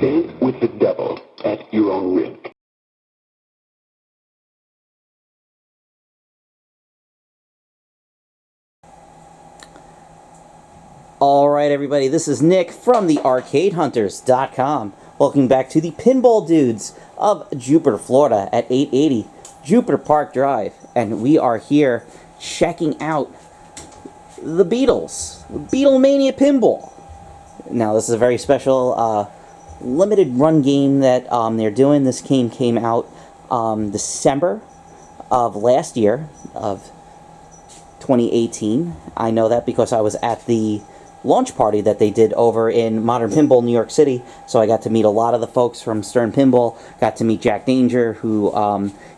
arcade with the devil at your own risk. Alright everybody, this is Nick from the ArcadeHunters.com. Welcome back to the Pinball Dudes of Jupiter, Florida at 880 Jupiter Park Drive. And we are here checking out the Beatles, Beatlemania Pinball. Now this is a very special limited run game that they're doing. This game came out December of last year, of 2018. I know that because I was at the launch party that they did over in Modern Pinball, New York City. So I got to meet a lot of the folks from Stern Pinball. Got to meet Jack Danger, who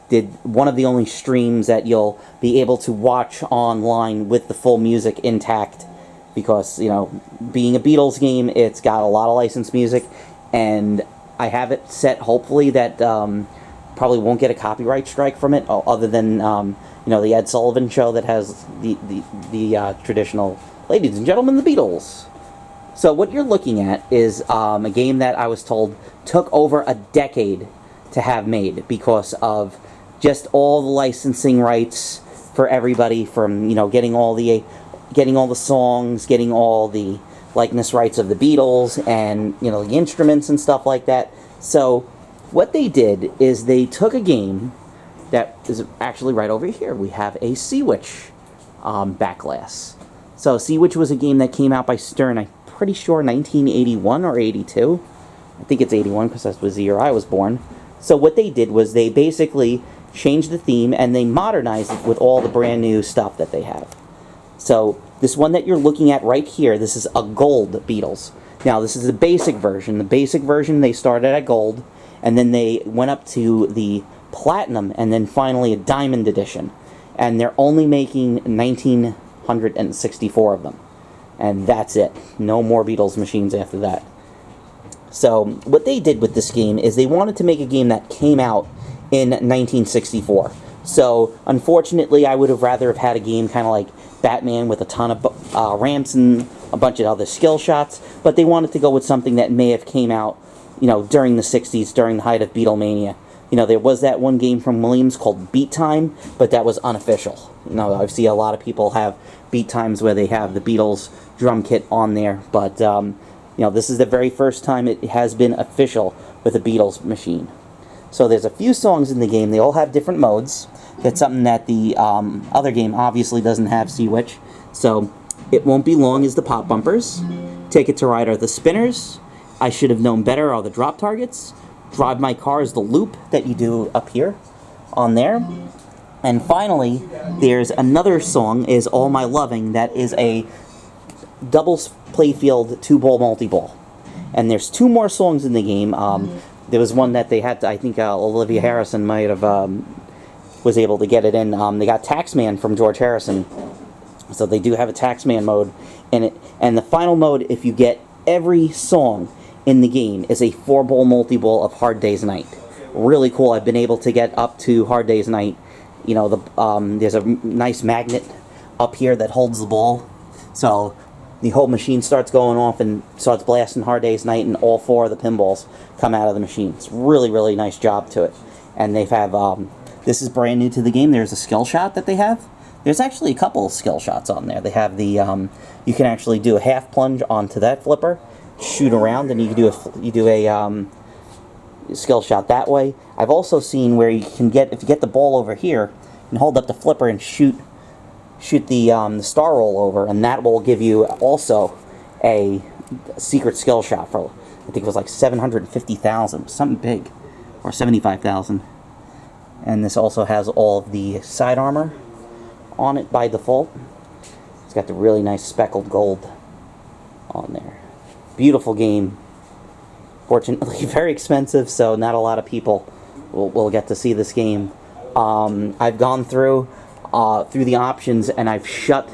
did one of the only streams that you'll be able to watch online with the full music intact. Because, you know, being a Beatles game, it's got a lot of licensed music. And I have it set, hopefully, that probably won't get a copyright strike from it, other than, you know, the Ed Sullivan Show that has the traditional, ladies and gentlemen, the Beatles. So what you're looking at is a game that I was told took over a decade to have made because of just all the licensing rights for everybody, from, you know, getting all the songs, getting all the likeness rights of the Beatles, and, you know, the instruments and stuff like that. So what they did is they took a game that is actually right over here. We have a Seawitch backglass. So Seawitch was a game that came out by Stern, I'm pretty sure 1981 or 82. I think it's 81 because that was the year I was born. So what they did was they basically changed the theme and they modernized it with all the brand new stuff that they have. So this one that you're looking at right here, this is a gold Beatles. Now this is the basic version. The basic version, they started at gold, and then they went up to the platinum, and then finally a diamond edition. And they're only making 1,964 of them. And that's it. No more Beatles machines after that. So what they did with this game is they wanted to make a game that came out in 1964. So unfortunately, I would have rather have had a game kind of like Batman with a ton of ramps and a bunch of other skill shots, but they wanted to go with something that may have came out, you know, during the 60s, during the height of Beatlemania. You know, there was that one game from Williams called Beat Time, but that was unofficial. You know, I see a lot of people have Beat Times where they have the Beatles drum kit on there, but, you know, this is the very first time it has been official with a Beatles machine. So there's a few songs in the game. They all have different modes. That's something that the other game obviously doesn't have, Seawitch. So It Won't Be Long is the pop bumpers. Take It to Ride are the spinners. I Should Have Known Better are the drop targets. Drive My Car is the loop that you do up here on there. And finally, there's another song, is All My Loving, that is a doubles playfield 2-ball multi-ball. And there's two more songs in the game. There was one that they had to, I think Olivia Harrison might have was able to get it in. They got Taxman from George Harrison. So they do have a Taxman mode in it. And the final mode, if you get every song in the game, is a 4-ball multi-ball of Hard Day's Night. Really cool. I've been able to get up to Hard Day's Night. You know, there's a nice magnet up here that holds the ball. So the whole machine starts going off and starts blasting Hard Day's Night, and all 4 of the pinballs come out of the machine. It's really, really nice job to it. And they have, this is brand new to the game. There's a skill shot that they have. There's actually a couple of skill shots on there. They have the, you can actually do a half plunge onto that flipper, shoot around, and you do a skill shot that way. I've also seen where you can get, if you get the ball over here, and hold up the flipper and shoot the star roll over, and that will give you also a secret skill shot for, I think it was like 750,000, something big, or 75,000. And this also has all of the side armor on it by default. It's got the really nice speckled gold on there. Beautiful game. Fortunately, very expensive, so not a lot of people will get to see this game. I've gone through the options, and I've shut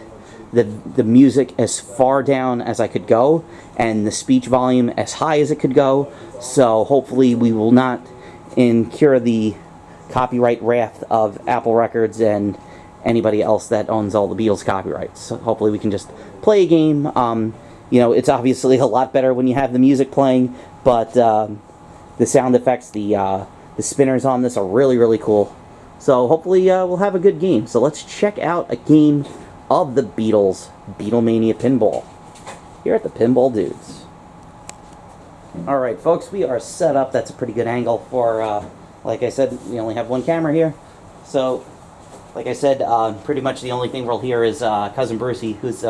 the music as far down as I could go, and the speech volume as high as it could go. So hopefully we will not incur the copyright wrath of Apple Records and anybody else that owns all the Beatles copyrights. So hopefully we can just play a game. You know, it's obviously a lot better when you have the music playing, but the sound effects, the spinners on this are really, really cool. So hopefully we'll have a good game. So let's check out a game of the Beatles, Beatlemania Pinball, here at the Pinball Dudes. Alright folks, we are set up. That's a pretty good angle for, like I said, we only have one camera here. So, like I said, pretty much the only thing we'll hear is Cousin Brucey, who's,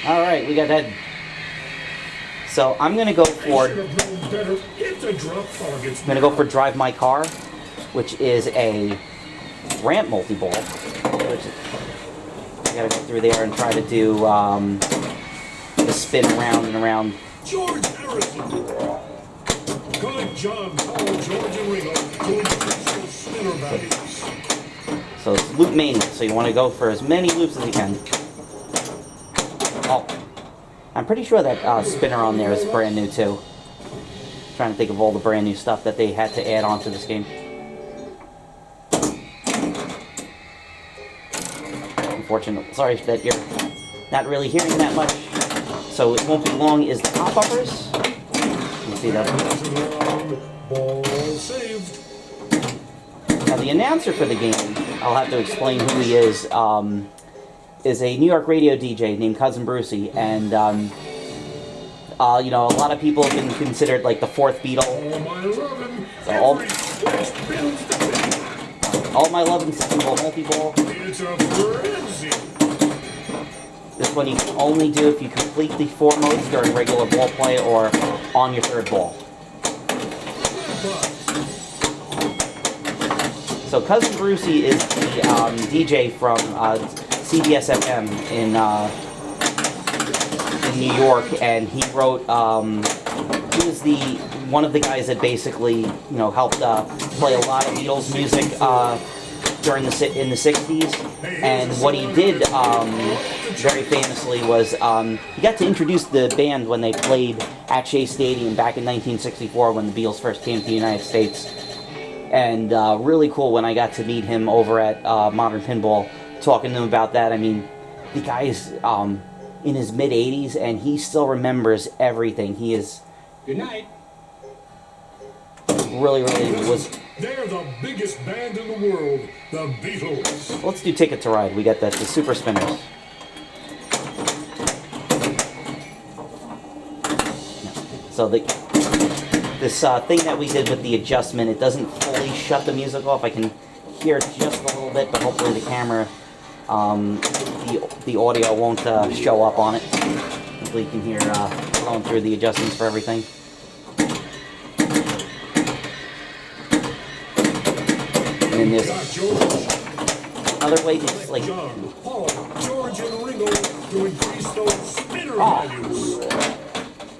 Alright, we got that. So I'm gonna go for Drive My Car, which is a ramp multi-ball. Which I gotta go through there and try to do the spin around and around. George Harrison. Good job, Paul, George and Ringo, to increase those spinner values. So it's loop mania, so you want to go for as many loops as you can. Oh, I'm pretty sure that spinner on there is brand new too. Trying to think of all the brand new stuff that they had to add on to this game. Unfortunately, sorry that you're not really hearing that much. So it won't be long is the pop-uppers. You see that? Ball saved. Now the announcer for the game, I'll have to explain who he is a New York radio DJ named Cousin Brucey, and you know, a lot of people have been considered like the fourth Beatle. So all my love and Pinball multi-ball. It's a frenzy. This one you can only do if you complete the 4 modes during regular ball play or on your 3rd ball. So Cousin Brucey is the DJ from CBS FM in New York, and he wrote. He was one of the guys that basically, you know, helped play a lot of Beatles music during in the 60s. And what he did very famously was he got to introduce the band when they played at Shea Stadium back in 1964 when the Beatles first came to the United States. And really cool when I got to meet him over at Modern Pinball, talking to him about that. I mean, the guy is in his mid-80s, and he still remembers everything. He is... Good night. Really was... They're the biggest band in the world, the Beatles. Let's do Ticket to Ride. We got the Super Spinners. So this thing that we did with the adjustment, it doesn't fully shut the music off. I can hear it just a little bit, but hopefully the camera, the audio won't show up on it. Hopefully you can hear going through the adjustments for everything. And then there's another way to just like... Paul, George and Ringo to increase those spinner values.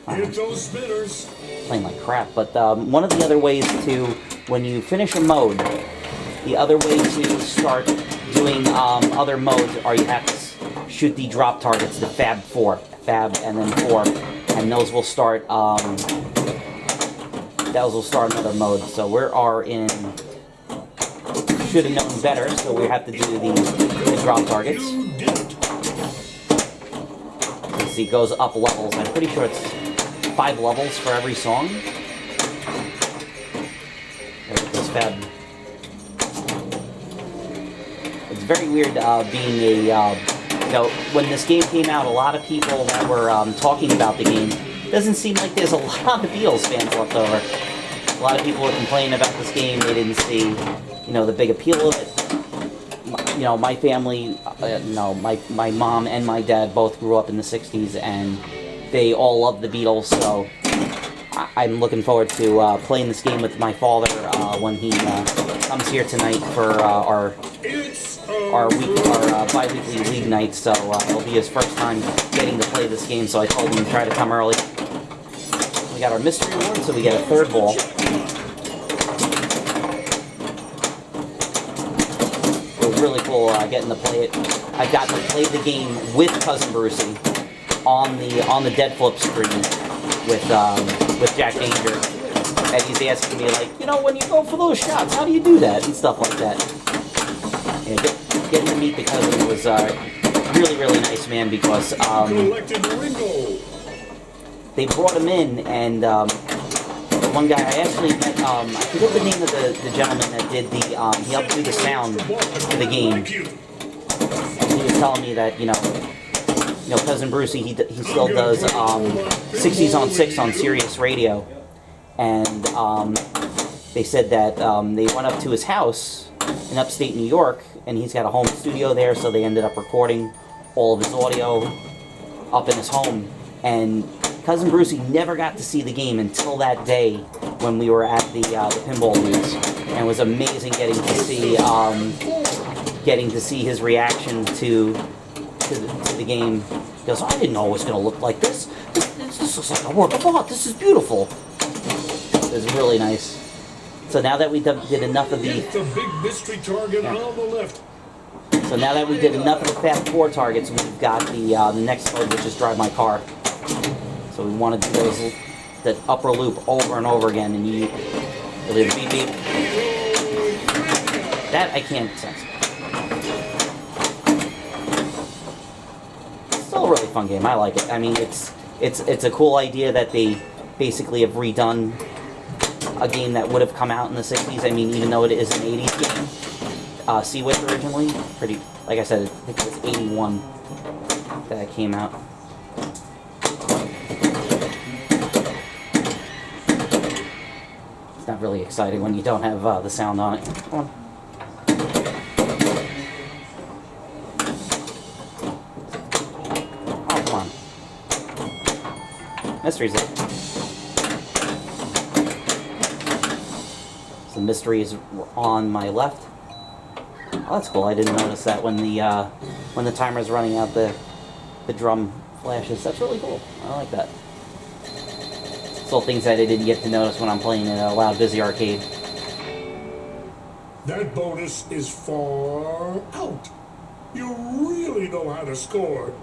Hit those spinners. Playing like crap, but one of the other ways to, when you finish a mode, the other way to start doing other modes are you have to shoot the drop targets, the Fab and then 4, and those will start another mode. So we are in, should have known better, so we have to do the drop targets. You see, it goes up levels. I'm pretty sure it's 5 levels for every song. There's this Fab. It's very weird being a, you know, when this game came out, a lot of people that were talking about the game, it doesn't seem like there's a lot of Beatles fans left over. A lot of people were complaining about this game. They didn't see, you know, the big appeal of it. You know, my family, my mom and my dad both grew up in the 60s, and they all love the Beatles, so I'm looking forward to playing this game with my father when he comes here tonight for our bi-weekly league night. So it'll be his first time getting to play this game, so I told him to try to come early. We got our mystery award, so we get a 3rd ball. It was really cool getting to play it. I got to play the game with Cousin Brucey on the dead flip screen with Jack Danger, and he's asking me like, you know, when you go for those shots, how do you do that and stuff like that. And getting to meet the cousin was really, really nice, man, because Collected Ringo. they brought him in, and one guy I actually met, I forget the name of the gentleman that did the, he helped do the sound for the game. And he was telling me that, you know, Cousin Brucey, he still does 60s on 6 on Sirius Radio, and they said that they went up to his house in upstate New York, and he's got a home studio there, so they ended up recording all of his audio up in his home. And Cousin Brucey never got to see the game until that day when we were at the pinball dudes, and it was amazing getting to see his reaction to the game. He goes, I didn't know it was going to look like this. This looks like a work of art. This is beautiful. It was really nice. So now that we did enough of the... Hit the big mystery target on the left. So now that we did enough of the Fast 4 targets, we've got the next mode, which is Drive My Car. So we want to do that upper loop over and over again, and you leave beep beep. That I can't sense. Still a really fun game. I like it. I mean, it's a cool idea that they basically have redone a game that would have come out in the 60s. I mean, even though it is an 80s game. Seawitch originally, pretty, like I said, I think it was 81 that it came out. It's not really exciting when you don't have the sound on it. Come on. Oh, come on. Mystery's up. So the mystery is on my left. Oh, that's cool. I didn't notice that when the timer's running out, the drum flashes. That's really cool. I like that. Still things that I didn't get to notice when I'm playing in a loud, busy arcade. That bonus is far out. You really know how to score.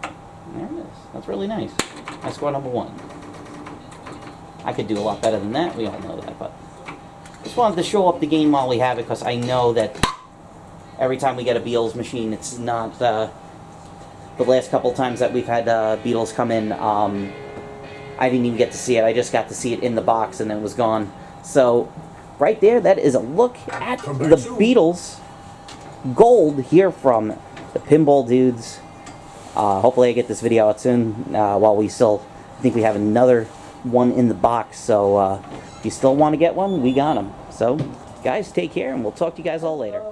There it is. That's really nice. I scored number 1. I could do a lot better than that. We all know that, but just wanted to show up the game while we have it, because I know that every time we get a Beatles machine, it's not the last couple times that we've had Beatles come in. I didn't even get to see it. I just got to see it in the box, and then it was gone. So, right there, that is a look at the Beatles Gold here from the Pinball Dudes. Hopefully I get this video out soon, while we still think we have another one in the box. So, if you still want to get one, we got them. So, guys, take care, and we'll talk to you guys all later.